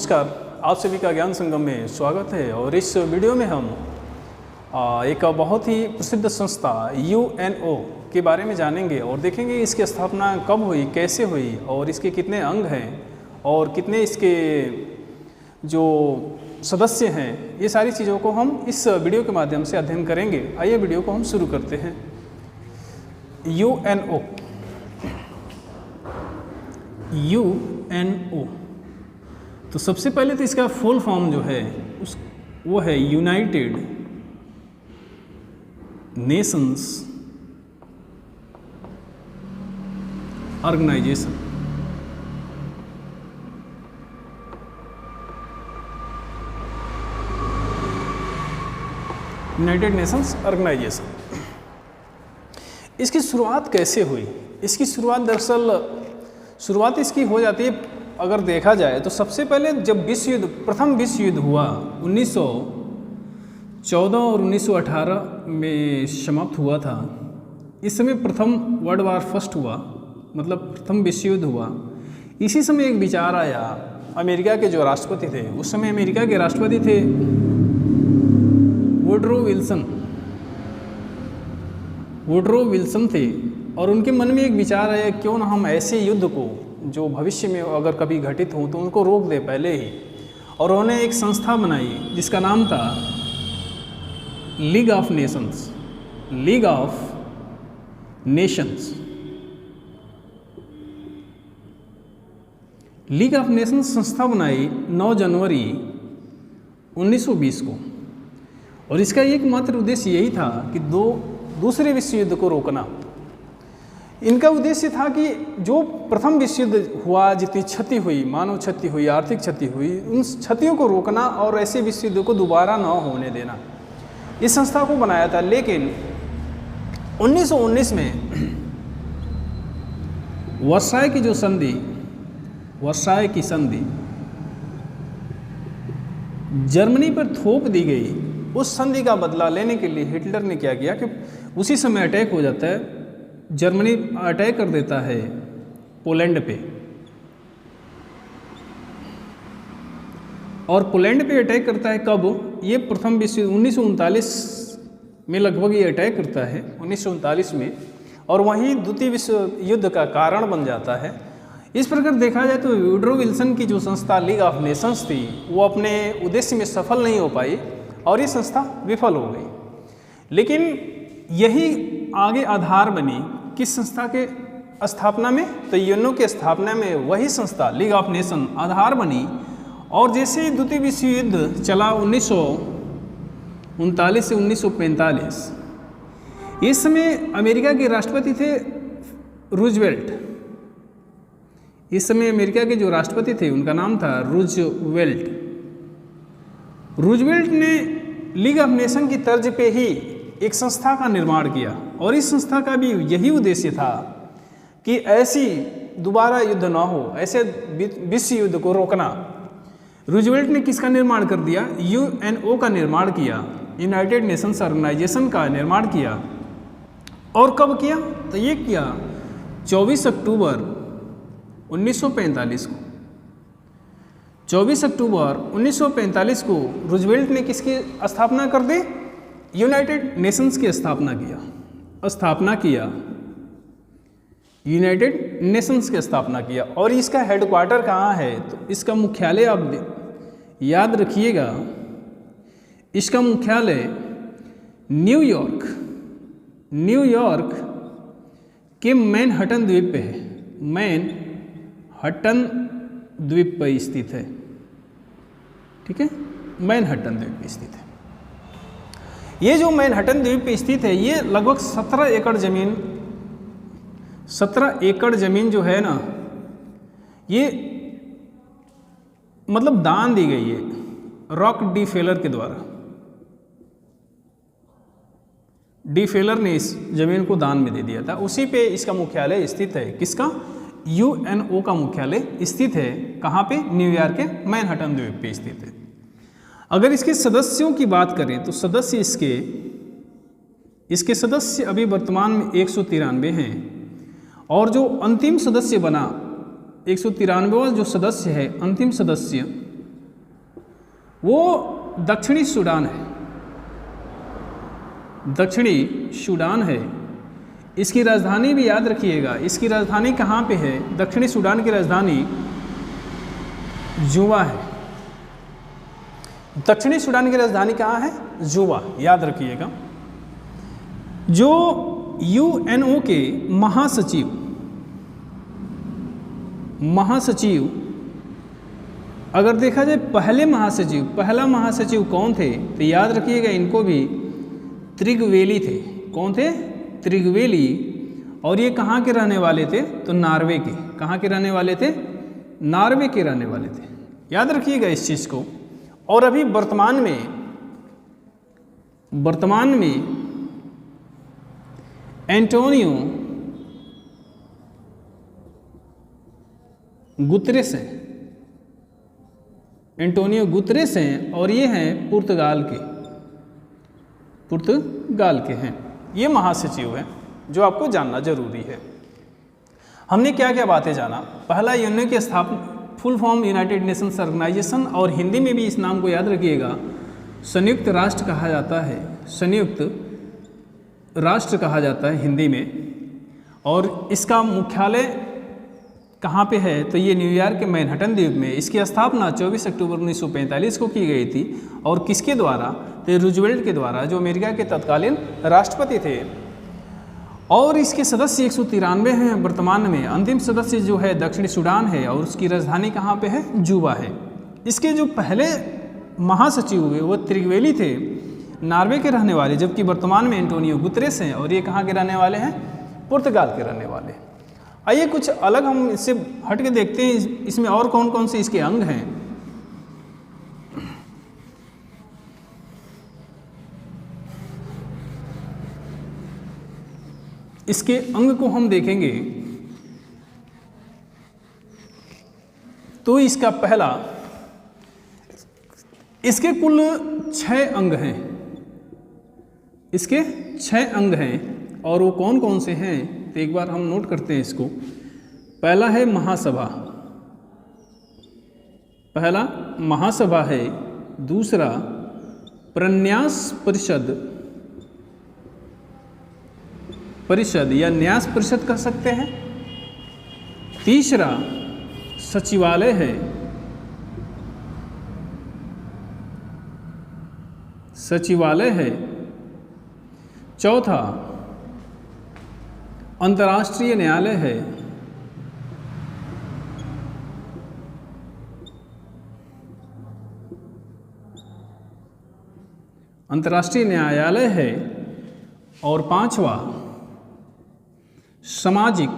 नमस्कार, आप सभी का ज्ञान संगम में स्वागत है। और इस वीडियो में हम एक बहुत ही प्रसिद्ध संस्था UNO के बारे में जानेंगे और देखेंगे इसकी स्थापना कब हुई, कैसे हुई और इसके कितने अंग हैं और कितने इसके जो सदस्य हैं। ये सारी चीज़ों को हम इस वीडियो के माध्यम से अध्ययन करेंगे। आइए वीडियो को हम शुरू करते हैं। UNO तो सबसे पहले तो इसका फुल फॉर्म जो है वो है United Nations organisation. United Nations organisation. इसकी शुरुआत कैसे हुई? इसकी शुरुआत दरअसल शुरुआत इसकी हो जाती है, अगर देखा जाए तो सबसे पहले जब प्रथम विश्व युद्ध हुआ 1914 और 1918 में समाप्त हुआ था। इस समय प्रथम वर्ल्ड वार फर्स्ट हुआ, मतलब प्रथम विश्व युद्ध हुआ। इसी समय एक विचार आया, अमेरिका के जो राष्ट्रपति थे, उस समय अमेरिका के राष्ट्रपति थे वुडरो विल्सन थे, और उनके मन में एक विचार आया, क्यों ना हम ऐसे युद्ध को जो भविष्य में अगर कभी घटित हो तो उनको रोक दे पहले ही। और उन्होंने एक संस्था बनाई जिसका नाम था league of Nations. League of Nations league of Nations संस्था बनाई 9 जनवरी 1920 को। और इसका एकमात्र उद्देश्य यही था कि दूसरे विश्व युद्ध को रोकना। इनका उद्देश्य था कि जो प्रथम विश्व युद्ध हुआ, जितनी क्षति हुई, मानव क्षति हुई, आर्थिक क्षति हुई, उन क्षतियों को रोकना और ऐसे विश्व युद्ध को दोबारा न होने देना। इस संस्था को बनाया था। लेकिन 1919 में वर्साय की संधि जर्मनी पर थोप दी गई। उस संधि का बदला लेने के लिए हिटलर ने क्या किया कि उसी समय अटैक हो जाता है, जर्मनी अटैक कर देता है पोलैंड पे। और पोलैंड पे अटैक करता है कब? ये प्रथम विश्व 1939 में लगभग ये अटैक करता है, 1939 में, और वहीं द्वितीय विश्व युद्ध का कारण बन जाता है। इस प्रकार देखा जाए तो वुडरो विल्सन की जो संस्था लीग ऑफ नेशंस थी वो अपने उद्देश्य में सफल नहीं हो पाई और ये संस्था विफल हो गई। लेकिन यही आगे आधार बनी किस संस्था के स्थापना में? तो यूएनओ के स्थापना में वही संस्था लीग ऑफ नेशन आधार बनी। और जैसे द्वितीय विश्व युद्ध चला 1939 से 1945, इस समय अमेरिका के राष्ट्रपति थे रूजवेल्ट। इस समय अमेरिका के जो राष्ट्रपति थे उनका नाम था रूजवेल्ट। रूजवेल्ट ने लीग ऑफ नेशन की तर्ज पे ही एक संस्था का निर्माण किया। और इस संस्था का भी यही उद्देश्य था कि ऐसी दोबारा युद्ध ना हो, ऐसे विश्व युद्ध को रोकना। रूजवेल्ट ने किसका निर्माण कर दिया? UNO का निर्माण किया, यूनाइटेड नेशंस ऑर्गेनाइजेशन का निर्माण किया। और कब किया? तो ये किया 24 अक्टूबर 1945 को। 24 अक्टूबर 1945 को रूजवेल्ट ने किसकी स्थापना कर दी? यूनाइटेड नेशंस की स्थापना किया यूनाइटेड नेशंस की स्थापना किया। और इसका हेडक्वार्टर कहाँ है? तो इसका मुख्यालय आप याद रखिएगा, इसका मुख्यालय न्यूयॉर्क के मैनहट्टन द्वीप पे है। मैनहट्टन द्वीप पर स्थित है, ठीक है, मैनहट्टन द्वीप पर स्थित है। ये जो मैनहट्टन द्वीप पे स्थित है, ये लगभग 17 एकड़ जमीन जो है ना, ये मतलब दान दी गई है रॉक डीफेलर के द्वारा। डीफेलर ने इस जमीन को दान में दे दिया था। उसी पे इसका मुख्यालय स्थित है। किसका? UNO का मुख्यालय स्थित है कहाँ पे? न्यूयॉर्क के मैनहट्टन द्वीप पे स्थित है। अगर इसके सदस्यों की बात करें तो सदस्य इसके सदस्य अभी वर्तमान में 193 हैं। और जो अंतिम सदस्य बना 193वां जो सदस्य है, अंतिम सदस्य वो दक्षिणी सूडान है, दक्षिणी सूडान है। इसकी राजधानी भी याद रखिएगा, इसकी राजधानी कहाँ पे है? दक्षिणी सूडान की राजधानी जुबा है। दक्षिणी सूडान की राजधानी कहाँ है? जुबा, याद रखिएगा। जो यूएनओ के महासचिव अगर देखा जाए पहला महासचिव कौन थे? तो याद रखिएगा इनको भी, त्रिगवेली थे। कौन थे? त्रिगवेली। और ये कहाँ के रहने वाले थे? तो नॉर्वे के। कहाँ के रहने वाले थे? नॉर्वे के रहने वाले थे, याद रखिएगा इस चीज़ को। और अभी वर्तमान में एंटोनियो गुतरेस हैं और ये हैं पुर्तगाल के हैं। ये महासचिव हैं जो आपको जानना जरूरी है। हमने क्या क्या बातें जाना? पहला, यूएनओ की स्थापना, full form United Nations organisation, और हिंदी में भी इस नाम को याद रखिएगा, संयुक्त राष्ट्र कहा जाता है, संयुक्त राष्ट्र कहा जाता है हिंदी में। और इसका मुख्यालय कहाँ पे है? तो ये न्यूयॉर्क के मैनहट्टन द्वीप में। इसकी स्थापना 24 अक्टूबर 1945 को की गई थी। और किसके द्वारा? तो रूजवेल्ट के द्वारा, जो अमेरिका के तत्कालीन राष्ट्रपति थे। और इसके सदस्य 193 हैं वर्तमान में। अंतिम सदस्य जो है दक्षिणी सूडान है और उसकी राजधानी कहाँ पे है? जुबा है। इसके जो पहले महासचिव हुए वो त्रिगवेली थे, नॉर्वे के रहने वाले, जबकि वर्तमान में एंटोनियो गुतरेस हैं और ये कहाँ के रहने वाले हैं? पुर्तगाल के रहने वाले। आइए कुछ अलग हम इससे हट के देखते हैं इसमें और कौन कौन से इसके अंग हैं। इसके अंग को हम देखेंगे तो इसका पहला, इसके कुल 6 अंग हैं। इसके 6 अंग हैं और वो कौन कौन से हैं? तो एक बार हम नोट करते हैं इसको। पहला है महासभा, है। दूसरा प्रन्यास परिषद या न्यास परिषद कह सकते हैं। तीसरा सचिवालय है। चौथा अंतर्राष्ट्रीय न्यायालय है। और पांचवा सामाजिक,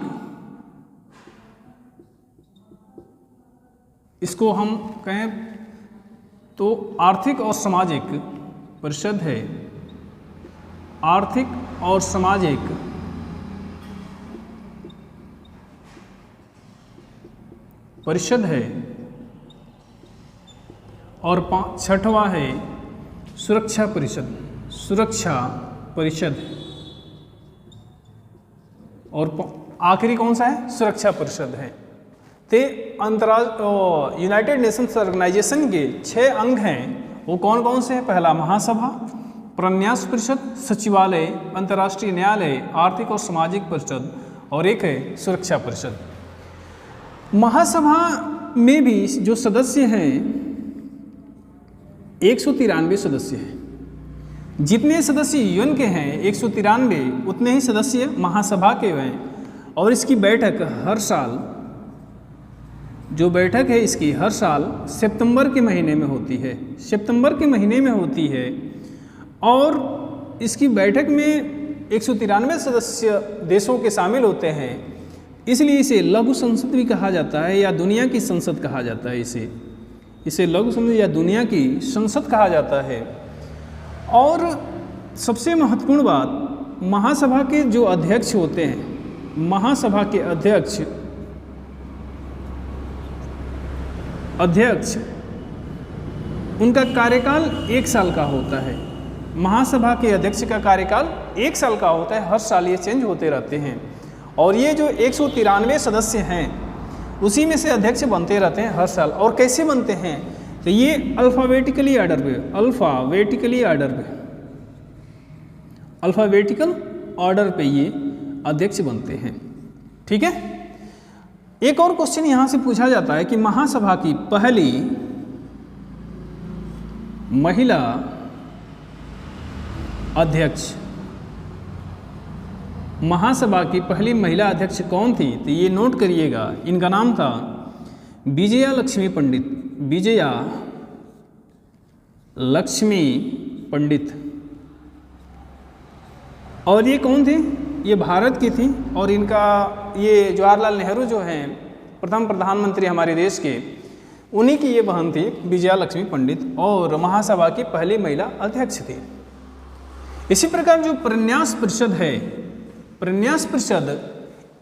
इसको हम कहें तो आर्थिक और सामाजिक परिषद है। आर्थिक और सामाजिक परिषद है। और छठवां है सुरक्षा परिषद। और आखिरी कौन सा है? सुरक्षा परिषद है। ते यूनाइटेड नेशंस ऑर्गेनाइजेशन के 6 अंग हैं, वो कौन कौन से हैं? पहला महासभा, प्रन्यास परिषद, सचिवालय, अंतर्राष्ट्रीय न्यायालय, आर्थिक और सामाजिक परिषद, और एक है सुरक्षा परिषद। महासभा में भी जो सदस्य हैं 193 सदस्य हैं। जितने सदस्य यूएन के हैं 193, उतने ही सदस्य महासभा के हैं। और इसकी बैठक हर साल, जो बैठक है इसकी हर साल सितंबर के महीने में होती है। और इसकी बैठक में 193 सदस्य देशों के शामिल होते हैं, इसलिए इसे लघु संसद भी कहा जाता है या दुनिया की संसद कहा जाता है। इसे लघु संसद या दुनिया की संसद कहा जाता है। और सबसे महत्वपूर्ण बात, महासभा के जो अध्यक्ष होते हैं, महासभा के अध्यक्ष उनका कार्यकाल 1 साल का होता है। महासभा के अध्यक्ष का कार्यकाल 1 साल का होता है। हर साल ये चेंज होते रहते हैं। और ये जो 193 सदस्य हैं उसी में से अध्यक्ष बनते रहते हैं हर साल। और कैसे बनते हैं? तो ये अल्फ़ाबेटिकल ऑर्डर पे ये अध्यक्ष बनते हैं। ठीक है। एक और क्वेश्चन यहां से पूछा जाता है कि महासभा की पहली महिला अध्यक्ष, महासभा की पहली महिला अध्यक्ष कौन थी? तो ये नोट करिएगा, इनका नाम था विजया लक्ष्मी पंडित। और ये कौन थी? ये भारत की थी और इनका ये जवाहरलाल नेहरू जो हैं प्रथम प्रधानमंत्री हमारे देश के, उन्हीं की ये बहन थी विजया लक्ष्मी पंडित और महासभा की पहली महिला अध्यक्ष थी। इसी प्रकार जो प्रन्यास परिषद है, प्रन्यास परिषद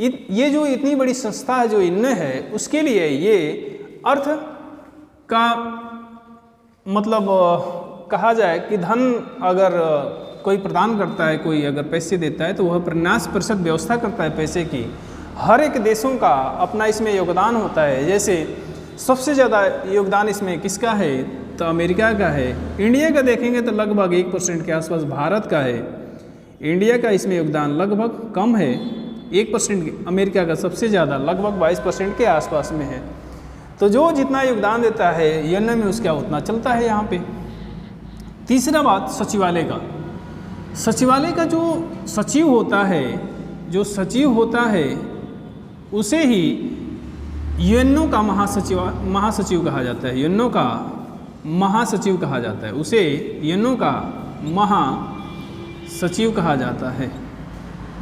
ये जो इतनी बड़ी संस्था है जो इनमें है, उसके लिए ये अर्थ का मतलब कहा जाए कि धन अगर कोई प्रदान करता है, कोई अगर पैसे देता है तो वह प्रन्यास परिषद व्यवस्था करता है पैसे की। हर एक देशों का अपना इसमें योगदान होता है। जैसे सबसे ज़्यादा योगदान इसमें किसका है? तो अमेरिका का है। इंडिया का देखेंगे तो लगभग 1% के आसपास भारत का है। इंडिया का इसमें योगदान लगभग कम है, 1%। अमेरिका का सबसे ज़्यादा लगभग 22% के आसपास में है। तो जो जितना योगदान देता है यूएन में उसका उतना चलता है यहाँ पे। तीसरा बात सचिवालय का। सचिवालय का जो सचिव होता है उसे ही यूएनओ का महासचिव कहा जाता है। यूएनओ का महासचिव कहा जाता है, उसे यूएनओ का महासचिव कहा जाता है,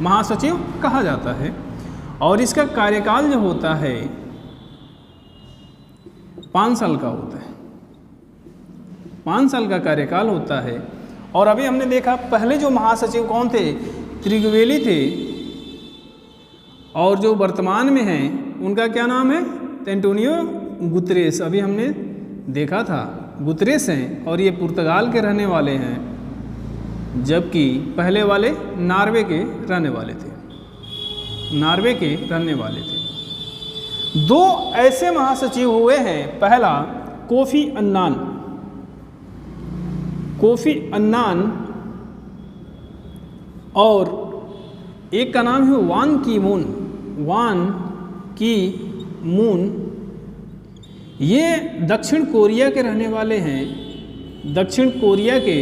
महासचिव कहा जाता है। और इसका कार्यकाल जो होता है 5 साल का होता है, 5 साल का कार्यकाल होता है। और अभी हमने देखा पहले जो महासचिव कौन थे? त्रिगवेली थे। और जो वर्तमान में हैं उनका क्या नाम है? Antonio Guterres. अभी हमने देखा था गुतरेस हैं और ये पुर्तगाल के रहने वाले हैं, जबकि पहले वाले नॉर्वे के रहने वाले थे। 2 ऐसे महासचिव हुए हैं। पहला कोफी अन्नान और एक का नाम है वान की मून। ये दक्षिण कोरिया के रहने वाले हैं, दक्षिण कोरिया के,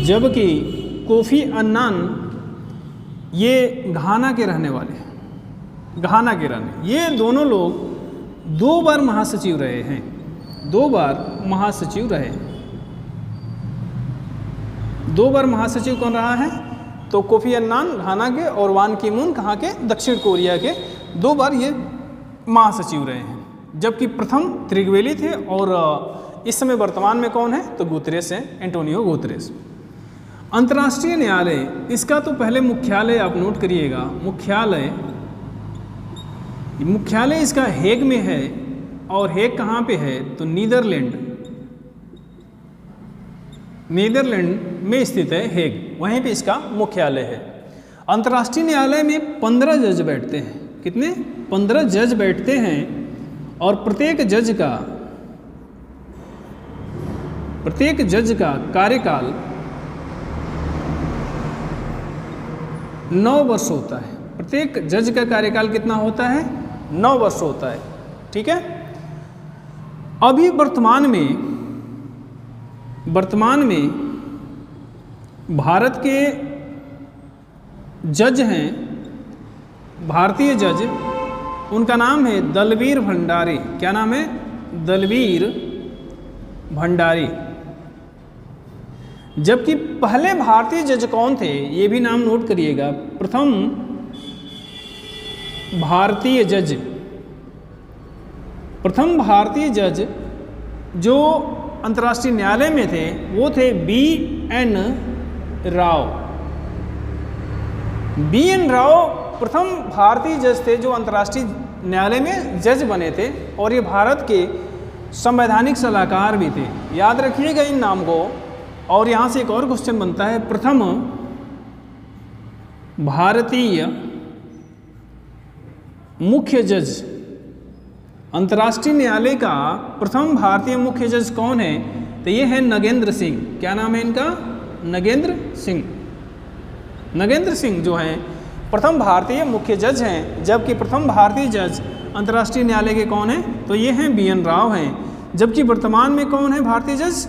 जबकि कोफी अन्नान ये घाना के रहने वाले हैं, ये दोनों लोग 2 बार महासचिव रहे हैं, 2 बार महासचिव रहे। 2 बार महासचिव कौन रहा है? तो कोफी अन्नान घाना के और वान की मून कहाँ के? दक्षिण कोरिया के। 2 बार ये महासचिव रहे हैं, जबकि प्रथम त्रिगवेली थे और इस समय वर्तमान में कौन है? तो गुतरेस हैं, एंटोनियो गुतरेस। अंतर्राष्ट्रीय न्यायालय, इसका तो पहले मुख्यालय आप नोट करिएगा। मुख्यालय इसका हेग में है। और हेग कहाँ पे है? तो नीदरलैंड में स्थित है हेग, वहीं पे इसका मुख्यालय है। अंतर्राष्ट्रीय न्यायालय में 15 जज बैठते हैं। कितने? 15 जज बैठते हैं और प्रत्येक जज का कार्यकाल 9 वर्ष होता है। प्रत्येक जज का कार्यकाल कितना होता है? 9 वर्ष होता है। ठीक है। अभी वर्तमान में भारत के जज हैं, भारतीय जज, उनका नाम है दलवीर भंडारी। क्या नाम है? दलवीर भंडारी। जबकि पहले भारतीय जज कौन थे? ये भी नाम नोट करिएगा। प्रथम भारतीय जज जो अंतर्राष्ट्रीय न्यायालय में थे वो थे B.N. राव। B.N. राव प्रथम भारतीय जज थे जो अंतर्राष्ट्रीय न्यायालय में जज बने थे और ये भारत के संवैधानिक सलाहकार भी थे। याद रखिएगा इन नाम को। और यहाँ से एक और क्वेश्चन बनता है, प्रथम भारतीय मुख्य जज अंतर्राष्ट्रीय न्यायालय का प्रथम भारतीय मुख्य जज कौन है? तो ये है नगेंद्र सिंह। क्या नाम है इनका? नगेंद्र सिंह। नगेंद्र सिंह जो हैं प्रथम भारतीय मुख्य जज हैं, जबकि प्रथम भारतीय जज अंतर्राष्ट्रीय न्यायालय के कौन हैं? तो ये हैं BN राव हैं। जबकि वर्तमान में कौन है भारतीय जज?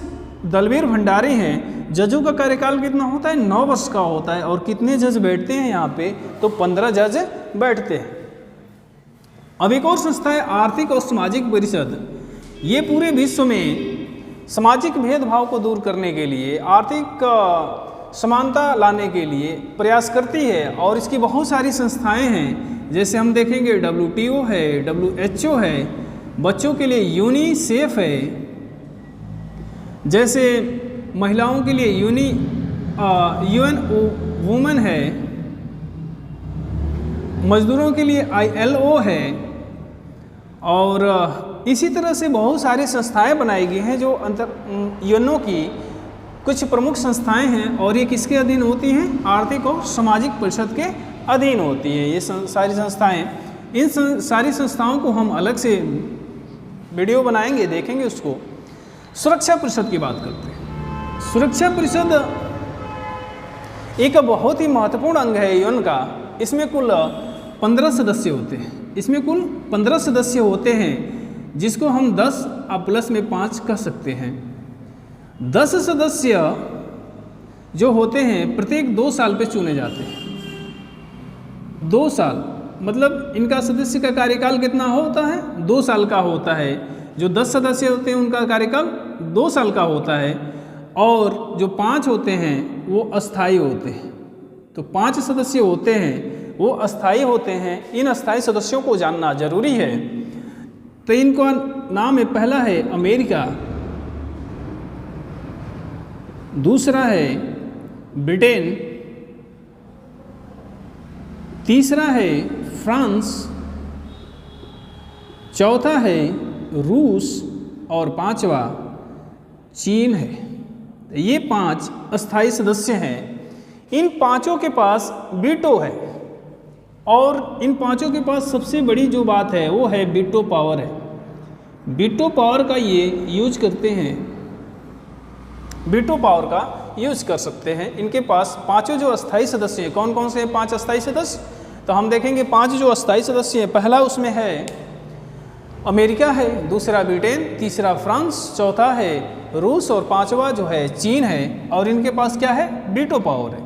दलवीर भंडारी हैं। जजों का कार्यकाल कितना होता है? 9 वर्ष का होता है। और कितने जज बैठते हैं यहाँ पे? तो 15 जज बैठते हैं। अब एक और संस्था है आर्थिक और सामाजिक परिषद। ये पूरे विश्व में सामाजिक भेदभाव को दूर करने के लिए, आर्थिक समानता लाने के लिए प्रयास करती है और इसकी बहुत सारी संस्थाएं हैं। जैसे हम देखेंगे WTO है, WHO है, बच्चों के लिए यूनिसेफ है, जैसे महिलाओं के लिए UN वुमेन है, मजदूरों के लिए ILO है, और इसी तरह से बहुत सारी संस्थाएं बनाई गई हैं जो UNO की कुछ प्रमुख संस्थाएं हैं। और ये किसके अधीन होती हैं? आर्थिक और सामाजिक परिषद के अधीन होती हैं ये सारी संस्थाएं। इन सारी संस्थाओं को हम अलग से वीडियो बनाएंगे, देखेंगे उसको। सुरक्षा परिषद की बात करते हैं। सुरक्षा परिषद एक बहुत ही महत्वपूर्ण अंग है UN का। इसमें कुल 15 सदस्य होते हैं। इसमें कुल 15 सदस्य होते हैं, जिसको हम 10 प्लस में 5 कह सकते हैं। 10 सदस्य जो होते हैं प्रत्येक 2 साल पे चुने जाते हैं। 2 साल मतलब इनका सदस्य का कार्यकाल कितना होता है? 2 साल का होता है। जो 10 सदस्य होते हैं उनका कार्यकाल 2 साल का होता है, और जो 5 होते हैं वो अस्थायी होते हैं। तो 5 सदस्य होते हैं वो अस्थायी होते हैं। इन अस्थायी सदस्यों को जानना जरूरी है। तो इनका नाम है, पहला है अमेरिका, दूसरा है ब्रिटेन, तीसरा है फ्रांस, चौथा है रूस, और 5वां चीन है। ये 5 अस्थायी सदस्य हैं। इन 5 के पास वीटो है, और इन 5 के पास सबसे बड़ी जो बात है वो है वीटो पावर है। वीटो पावर का ये यूज करते हैं, वीटो पावर का यूज कर सकते हैं। इनके पास 5 जो अस्थायी सदस्य हैं, कौन कौन से हैं 5 अस्थायी सदस्य? तो हम देखेंगे 5 जो अस्थायी सदस्य हैं, पहला उसमें है अमेरिका है, दूसरा ब्रिटेन, तीसरा फ्रांस, चौथा है रूस, और 5वां जो है चीन है। और इनके पास क्या है? वीटो पावर है।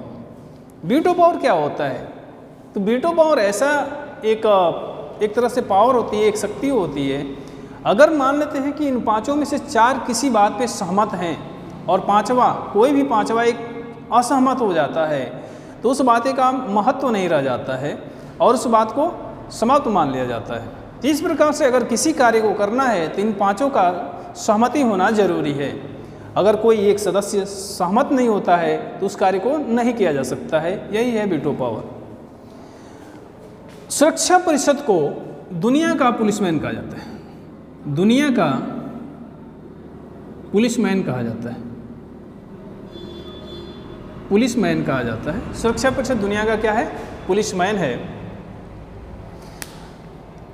वीटो पावर क्या होता है? तो वीटो पावर ऐसा एक तरह से पावर होती है, एक शक्ति होती है। अगर मान लेते हैं कि इन 5 में से 4 किसी बात पे सहमत हैं और कोई भी पांचवा एक असहमत हो जाता है, तो उस बात का महत्व नहीं रह जाता है और उस बात को समाप्त मान लिया जाता है। इस प्रकार से अगर किसी कार्य को करना है तो इन 5 का सहमति होना जरूरी है। अगर कोई एक सदस्य सहमत नहीं होता है तो उस कार्य को नहीं किया जा सकता है। यही है वीटो पावर। सुरक्षा परिषद को दुनिया का पुलिसमैन कहा जाता है। दुनिया का पुलिसमैन कहा जाता है। पुलिसमैन कहा जाता है। सुरक्षा परिषद दुनिया का क्या है? पुलिसमैन है।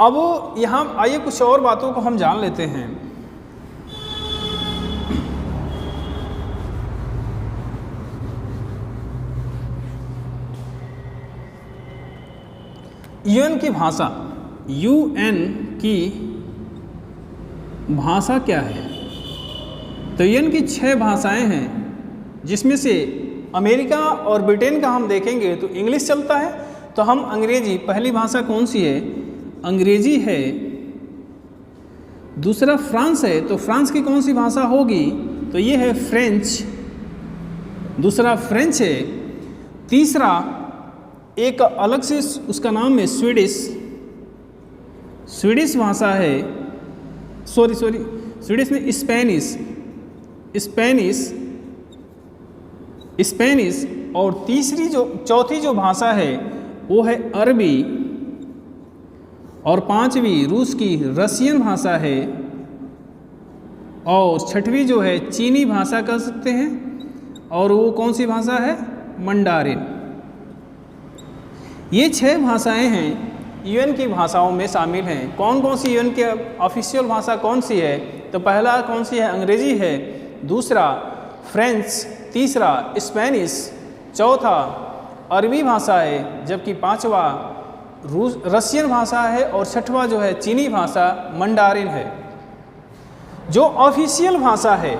अब यहाँ आइए कुछ और बातों को हम जान लेते हैं। यूएन की भाषा, यूएन की भाषा क्या है? तो यूएन की 6 भाषाएं हैं, जिसमें से अमेरिका और ब्रिटेन का हम देखेंगे तो इंग्लिश चलता है। तो हम अंग्रेजी, पहली भाषा कौन सी है? अंग्रेजी है। दूसरा फ्रांस है, तो फ्रांस की कौन सी भाषा होगी? तो ये है फ्रेंच। दूसरा फ्रेंच है। तीसरा एक अलग से उसका नाम है स्वीडिश। स्वीडिश भाषा है, स्वीडिश में स्पेनिश। और चौथी जो भाषा है वो है अरबी। और 5वीं रूस की रशियन भाषा है। और 6वीं जो है चीनी भाषा कह सकते हैं। और वो कौन सी भाषा है? मंडारिन। ये 6 भाषाएं हैं यूएन की भाषाओं में शामिल हैं। कौन कौन सी यूएन की ऑफिशियल भाषा कौन सी है? तो पहला कौन सी है? अंग्रेजी है, दूसरा फ्रेंच, तीसरा स्पेनिश, चौथा अरबी भाषा है, जबकि पांचवा रशियन भाषा है और छठवा जो है चीनी भाषा मंडारिन है। जो ऑफिशियल भाषा है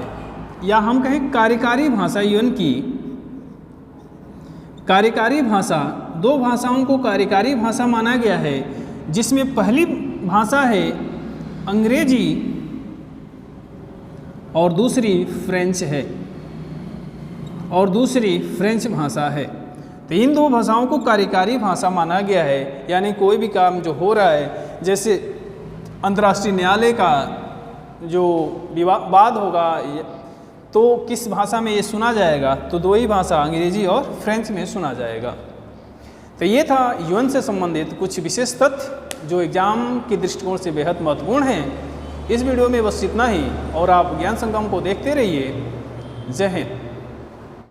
या हम कहें कार्यकारी भाषा यूएन की, कार्यकारी भाषा, दो भाषाओं को कार्यकारी भाषा माना गया है, जिसमें पहली भाषा है अंग्रेजी और दूसरी फ्रेंच है, और दूसरी फ्रेंच भाषा है। तो इन दो भाषाओं को कार्यकारी भाषा माना गया है। यानी कोई भी काम जो हो रहा है, जैसे अंतर्राष्ट्रीय न्यायालय का जो विवाद होगा तो किस भाषा में ये सुना जाएगा? तो दो ही भाषा, अंग्रेजी और फ्रेंच में सुना जाएगा। तो ये था यूएन से संबंधित कुछ विशेष तथ्य जो एग्जाम के दृष्टिकोण से बेहद महत्वपूर्ण हैं। इस वीडियो में बस इतना ही, और आप ज्ञान संगम को देखते रहिए। जय हिंद।